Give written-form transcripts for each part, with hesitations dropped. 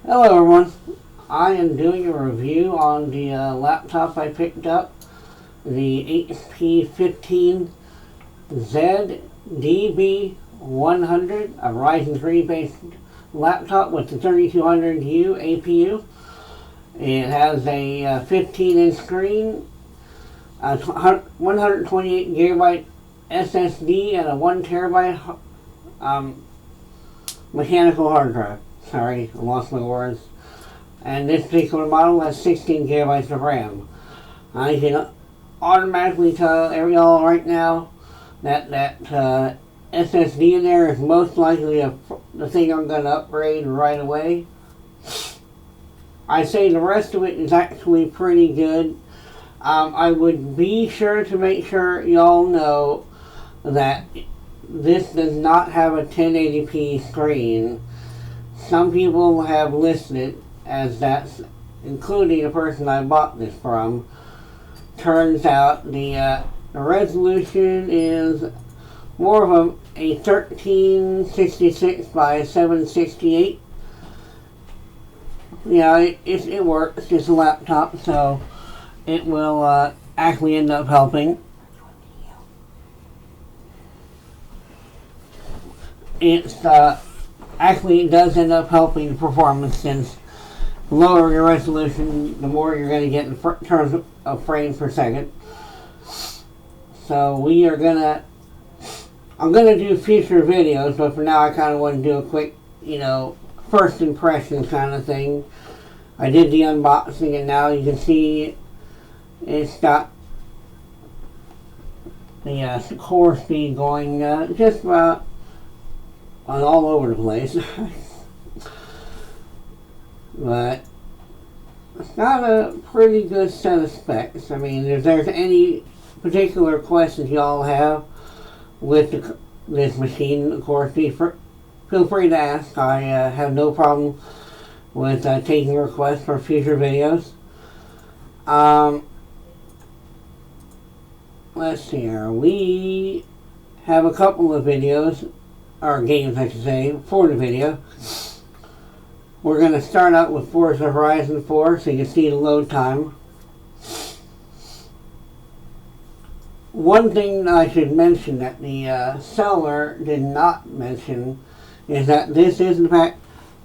Hello everyone, I am doing a review on the laptop I picked up, the HP 15Z-DB100, a Ryzen 3 based laptop with the 3200U APU. It has a 15-inch screen, a 128 gigabyte SSD, and a 1 terabyte mechanical hard drive. Sorry, I lost my words. And this particular model has 16 gigabytes of RAM. I can automatically tell y'all right now that SSD in there is most likely the thing I'm going to upgrade right away. I say the rest of it is actually pretty good. I would be sure to make sure y'all know that this does not have a 1080p screen. Some people have listed it as that, including the person I bought this from. Turns out the resolution is more of a 1366 by 768. Yeah, it works. It's a laptop, so it will actually end up helping. Actually, it does end up helping performance, since the lower your resolution, the more you're going to get in terms of frames per second. So I'm going to do future videos, but for now I kind of want to do a quick, first impression kind of thing. I did the unboxing, and now you can see it's got the core speed going just about all over the place. But it's got a pretty good set of specs. I mean, if there's any particular questions y'all have with this machine, of course, feel free to ask. I have no problem with taking requests for future videos. Let's see here. We have a couple of videos, or games I should say, for the video. We're going to start out with Forza Horizon 4, so you can see the load time. One thing I should mention that the seller did not mention is that this is in fact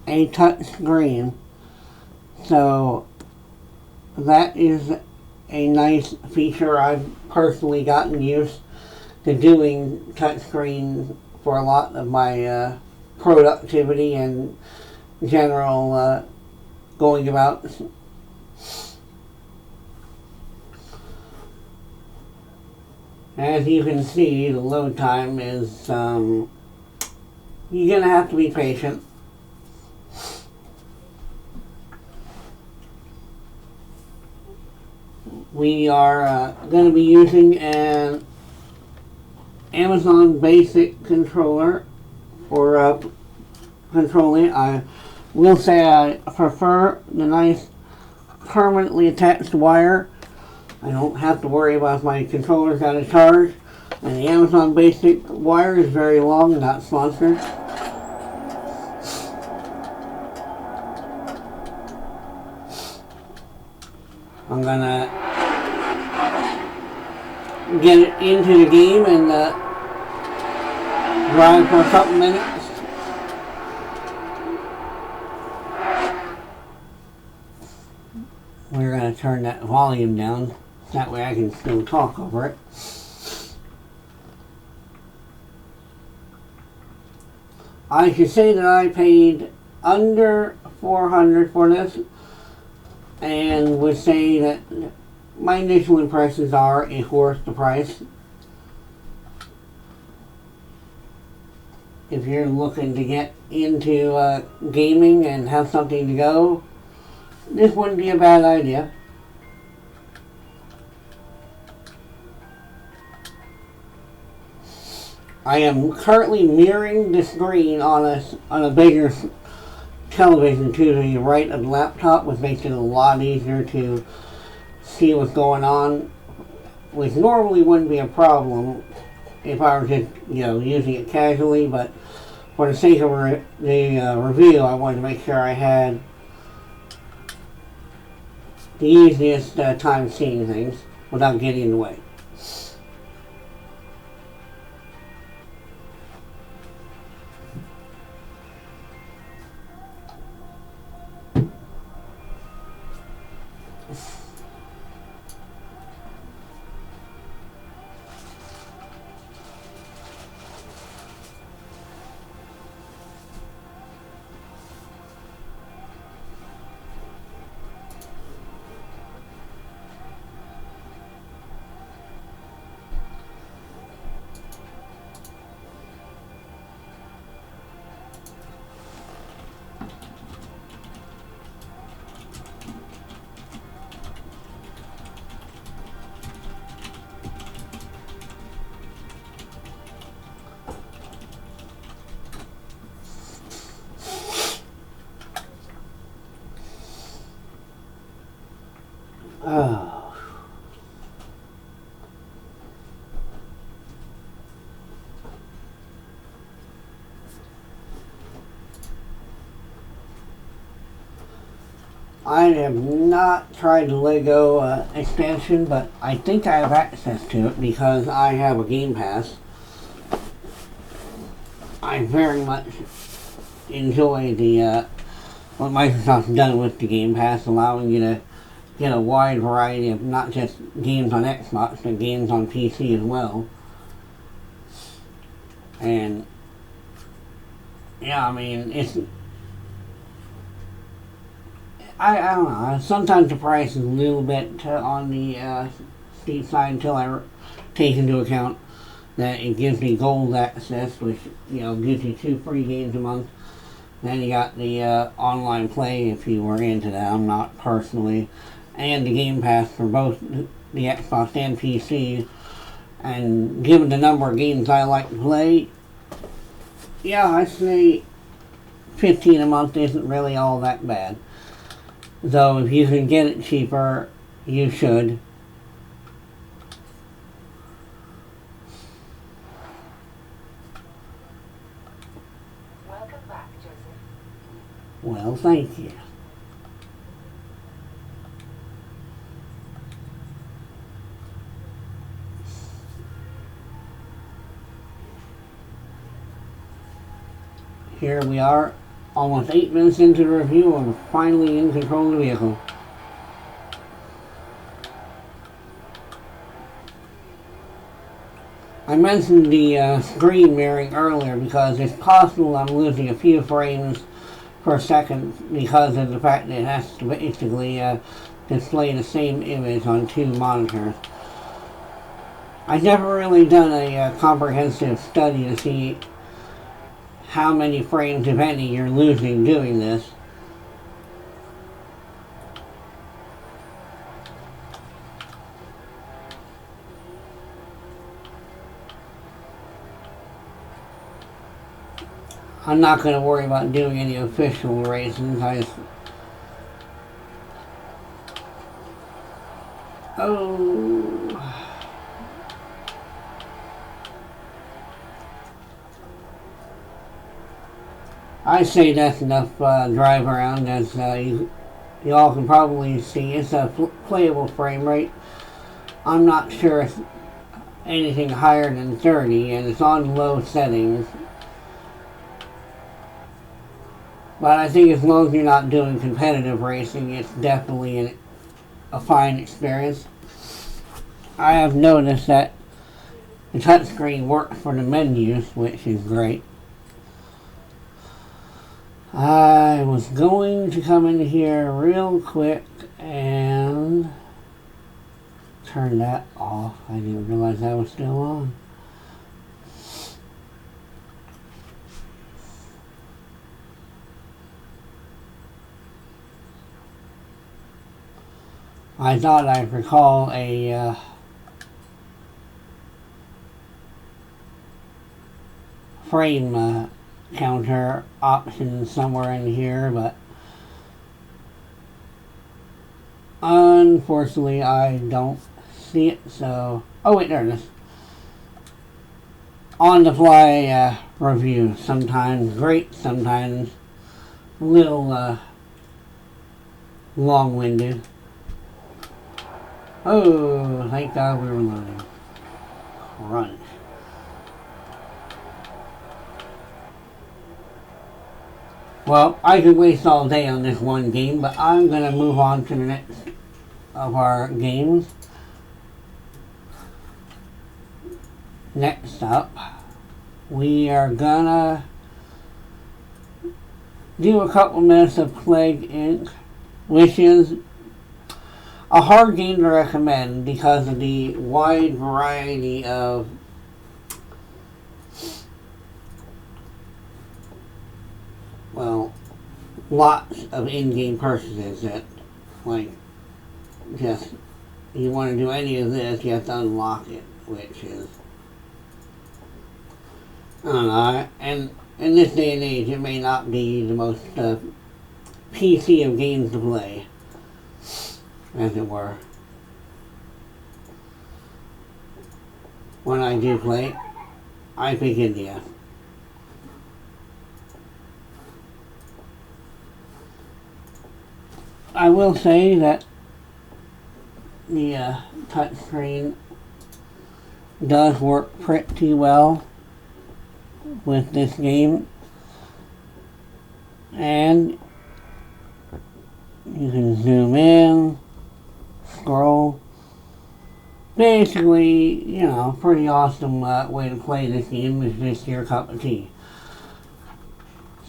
a touch screen. So that is a nice feature. I've personally gotten used to doing touch screen for a lot of my productivity and general going about. As you can see, the load time is, you're going to have to be patient. We are going to be using an Amazon Basic controller for controlling it. I will say I prefer the nice permanently attached wire. I don't have to worry about if my controller's out of charge. And the Amazon Basic wire is very long, not sponsored. I'm gonna get it into the game and drive for a couple minutes. We're going to turn that volume down, that way I can still talk over it. I should say that I paid under $400 for this, and would say that my initial impressions are it's worth the price. If you're looking to get into gaming and have something to go, this wouldn't be a bad idea. I am currently mirroring the screen on a bigger television to the right of the laptop, which makes it a lot easier to see what's going on, which normally wouldn't be a problem if I were just using it casually, but for the sake of the review, I wanted to make sure I had the easiest time seeing things without getting in the way. Oh. I have not tried the Lego expansion, but I think I have access to it because I have a Game Pass. I very much enjoy the what Microsoft's done with the Game Pass, allowing you to get a wide variety of not just games on Xbox, but games on PC as well. And yeah, I mean, it's I don't know. Sometimes the price is a little bit on the steep side until I take into account that it gives me gold access, which gives you 2 free games a month. Then you got the online play if you were into that. I'm not personally. And the Game Pass for both the Xbox and PC. And given the number of games I like to play, yeah, I'd say $15 a month isn't really all that bad. Though if you can get it cheaper, you should. Welcome back, Joseph. Well, thank you. Here we are, almost 8 minutes into the review, and finally in control of the vehicle. I mentioned the screen mirroring earlier because it's possible I'm losing a few frames per second because of the fact that it has to basically display the same image on 2 monitors. I've never really done a comprehensive study to see how many frames, if any, you're losing doing this. I'm not going to worry about doing any official races. I say that's enough drive around. As you all can probably see, it's a playable frame rate. I'm not sure it's anything higher than 30, and it's on low settings. But I think as long as you're not doing competitive racing, it's definitely a fine experience. I have noticed that the touchscreen works for the menus, which is great. I was going to come in here real quick and turn that off. I didn't realize that was still on. I thought I'd recall a frame counter option somewhere in here, but unfortunately I don't see it. So, oh wait, there it is. On the fly review. Sometimes great, sometimes a little long-winded. Oh, thank God we were loading. Crunch. Well, I could waste all day on this one game, but I'm going to move on to the next of our games. Next up, we are going to do a couple minutes of Plague Inc., which is a hard game to recommend because of the wide variety of lots of in-game purchases that, like, just, you want to do any of this, you have to unlock it, which is, I don't know, and in this day and age, it may not be the most PC of games to play, as it were. When I do play, I pick India. I will say that the touchscreen does work pretty well with this game, and you can zoom in, scroll. Basically, you know, pretty awesome way to play this game if it's your cup of tea.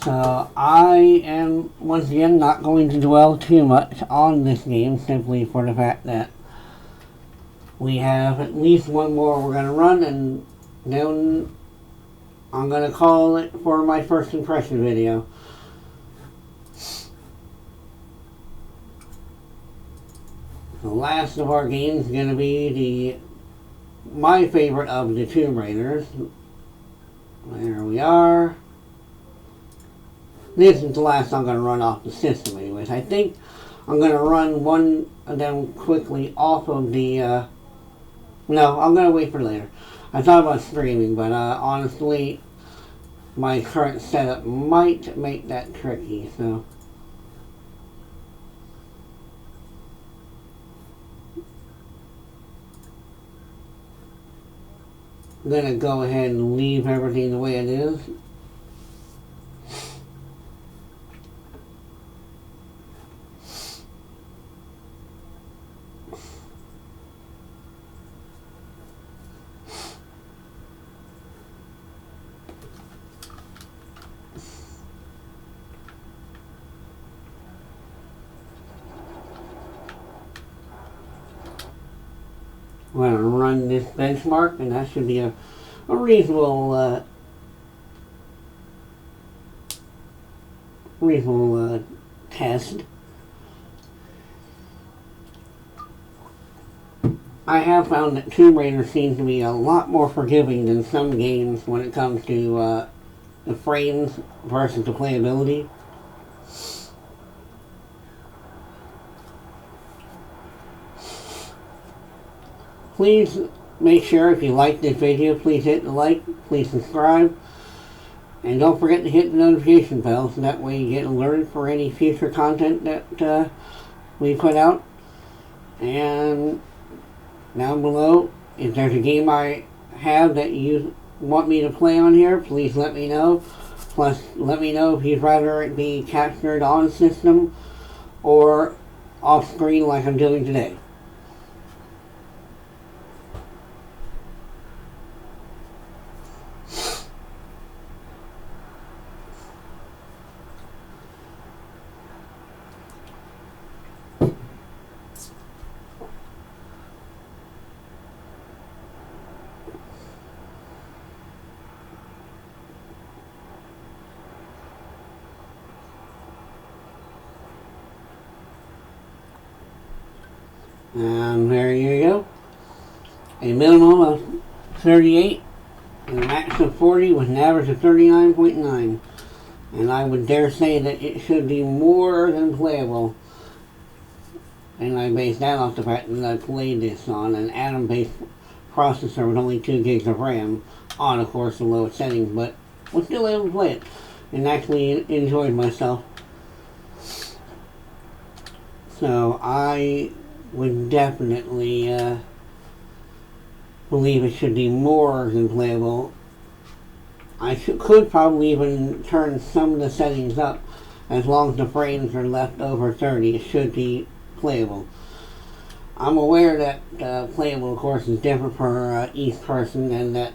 So I am, once again, not going to dwell too much on this game, simply for the fact that we have at least one more we're going to run, and then I'm going to call it for my first impression video. The last of our games is going to be my favorite of the Tomb Raiders. There we are. This is the last I'm going to run off the system anyways. I think I'm going to run one of them quickly off of the... no, I'm going to wait for later. I thought about streaming, but honestly, my current setup might make that tricky, so... I'm going to go ahead and leave everything the way it is. I'm going to run this benchmark, and that should be a reasonable test. I have found that Tomb Raider seems to be a lot more forgiving than some games when it comes to the frames versus the playability. Please make sure, if you like this video, please hit the like, please subscribe, and don't forget to hit the notification bell so that way you get alerted for any future content that we put out. And down below, if there's a game I have that you want me to play on here, please let me know. Plus, let me know if you'd rather it be captured on system or off screen like I'm doing today. And there you go. A minimum of 38 and a max of 40 with an average of 39.9. And I would dare say that it should be more than playable. And I base that off the fact that I played this on an Atom-based processor with only 2 gigs of RAM on, of course, the lowest settings, but was still able to play it and actually enjoyed myself. So I would definitely believe it should be more than playable. I could probably even turn some of the settings up. As long as the frames are left over 30, it should be playable. I'm aware that playable, of course, is different for each person, and that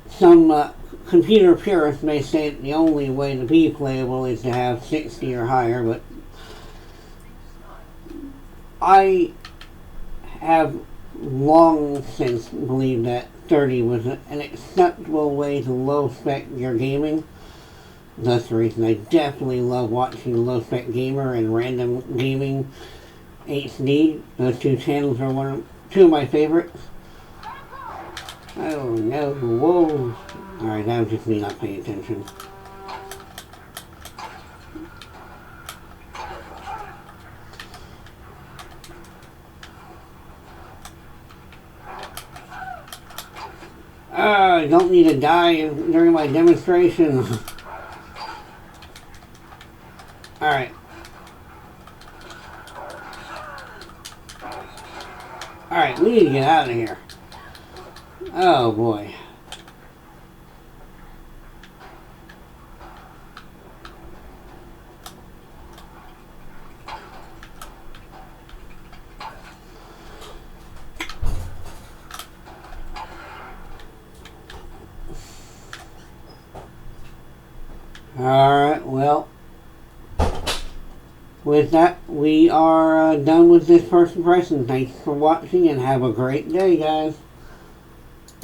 some computer purists may say that the only way to be playable is to have 60 or higher, but I have long since believed that 30 was an acceptable way to low-spec your gaming. That's the reason I definitely love watching Low Spec Gamer and Random Gaming HD. Those two channels are two of my favorites. Oh no, whoa. Alright, that was just me not paying attention. I don't need to die during my demonstration. Alright. Alright, we need to get out of here. Oh boy. Alright, well, with that, we are done with this first impression. Thanks for watching and have a great day, guys.